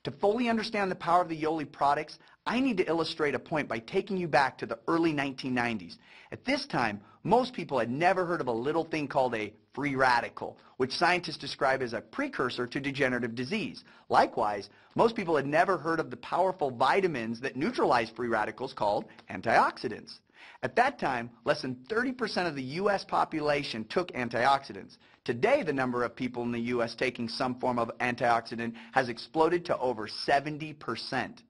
To fully understand the power of the Yoli products, I need to illustrate a point by taking you back to the early 1990s. At this time, most people had never heard of a little thing called a free radical, which scientists describe as a precursor to degenerative disease. Likewise, most people had never heard of the powerful vitamins that neutralize free radicals called antioxidants. At that time, less than 30% of the U.S. population took antioxidants. Today, the number of people in the U.S. taking some form of antioxidant has exploded to over 70%.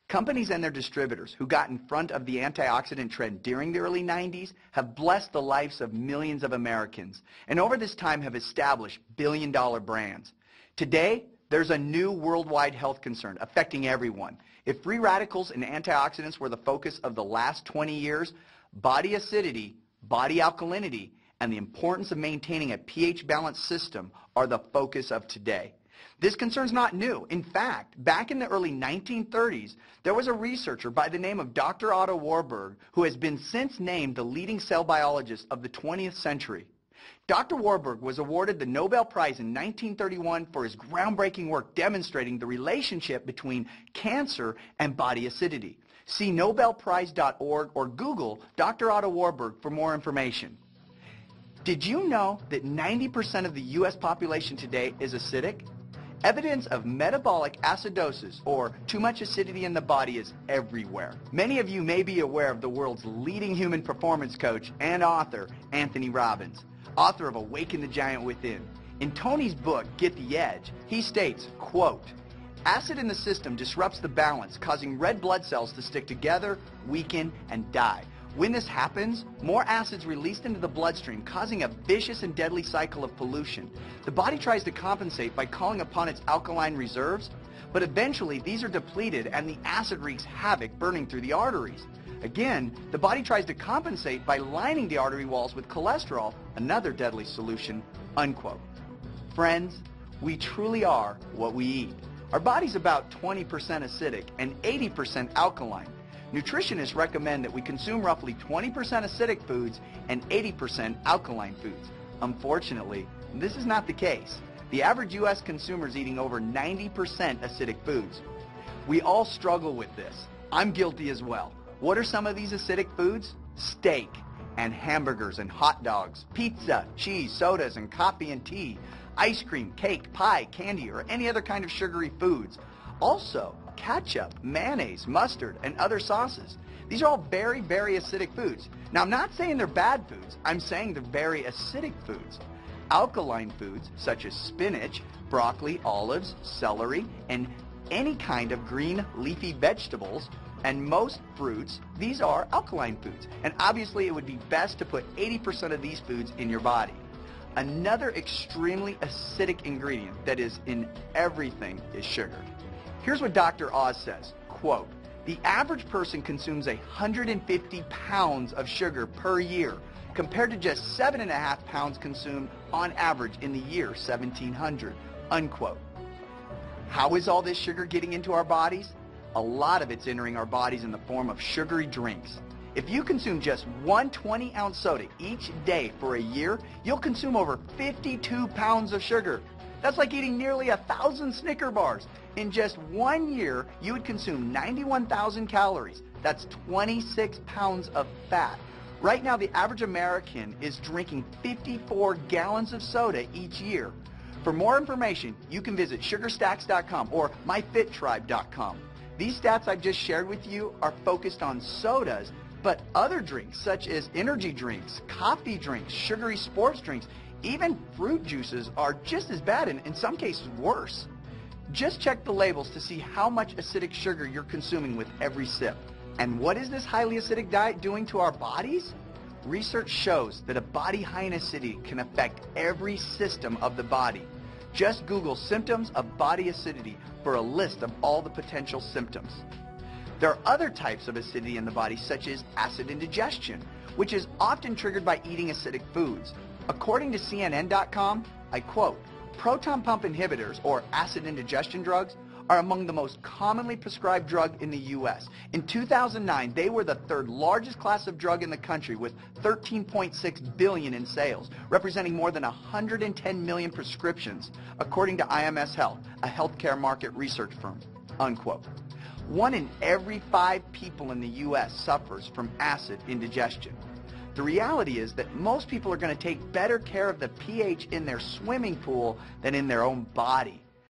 Companies and their distributors who got in front of the antioxidant trend during the early 90s have blessed the lives of millions of Americans, and over this time have established billion-dollar brands. Today, there's a new worldwide health concern affecting everyone. If free radicals and antioxidants were the focus of the last 20 years, body acidity, body alkalinity, and the importance of maintaining a pH-balanced system are the focus of today. This concern's not new. In fact, back in the early 1930s, there was a researcher by the name of Dr. Otto Warburg who has been since named the leading cell biologist of the 20th century. Dr. Warburg was awarded the Nobel Prize in 1931 for his groundbreaking work demonstrating the relationship between cancer and body acidity. See nobelprize.org or Google Dr. Otto Warburg for more information. Did you know that 90% of the U.S. population today is acidic? Evidence of metabolic acidosis, or too much acidity in the body, is everywhere. Many of you may be aware of the world's leading human performance coach and author, Anthony Robbins, author of Awaken the Giant Within. In Tony's book, Get the Edge, he states, quote, "Acid in the system disrupts the balance, causing red blood cells to stick together, weaken, and die. When this happens, more acid's released into the bloodstream, causing a vicious and deadly cycle of pollution. The body tries to compensate by calling upon its alkaline reserves, but eventually these are depleted and the acid wreaks havoc, burning through the arteries. Again, the body tries to compensate by lining the artery walls with cholesterol, another deadly solution," unquote. Friends, we truly are what we eat. Our body's about 20% acidic and 80% alkaline. Nutritionists recommend that we consume roughly 20% acidic foods and 80% alkaline foods. Unfortunately, this is not the case. The average U.S. consumer is eating over 90% acidic foods. We all struggle with this. I'm guilty as well. What are some of these acidic foods? Steak and hamburgers and hot dogs, pizza, cheese, sodas, and coffee and tea, ice cream, cake, pie, candy, or any other kind of sugary foods. Also, ketchup, mayonnaise, mustard, and other sauces. These are all very, very acidic foods. Now, I'm not saying they're bad foods. I'm saying they're very acidic foods. Alkaline foods, such as spinach, broccoli, olives, celery, and any kind of green leafy vegetables, and most fruits, these are alkaline foods. And obviously, it would be best to put 80% of these foods in your body. Another extremely acidic ingredient that is in everything is sugar. Here's what Dr. Oz says, quote, "The average person consumes 150 pounds of sugar per year, compared to just 7.5 pounds consumed on average in the year 1700, unquote. How is all this sugar getting into our bodies? A lot of it's entering our bodies in the form of sugary drinks. If you consume just one 20-ounce soda each day for a year, you'll consume over 52 pounds of sugar. That's like eating nearly 1,000 Snicker bars. In just 1 year, you would consume 91,000 calories. That's 26 pounds of fat. Right now, the average American is drinking 54 gallons of soda each year. For more information, you can visit sugarstacks.com or myfittribe.com. These stats I've just shared with you are focused on sodas, but other drinks such as energy drinks, coffee drinks, sugary sports drinks, even fruit juices are just as bad and in some cases worse. Just check the labels to see how much acidic sugar you're consuming with every sip. And what is this highly acidic diet doing to our bodies? Research shows that a body high in acidity can affect every system of the body. Just Google symptoms of body acidity for a list of all the potential symptoms. There are other types of acidity in the body, such as acid indigestion, which is often triggered by eating acidic foods. According to CNN.com, I quote, "Proton pump inhibitors, or acid indigestion drugs, are among the most commonly prescribed drug in the U.S. In 2009, they were the third largest class of drug in the country with $13.6 billion in sales, representing more than 110 million prescriptions, according to IMS Health, a healthcare market research firm, unquote. 1 in every 5 people in the U.S. suffers from acid indigestion. The reality is that most people are going to take better care of the pH in their swimming pool than in their own body.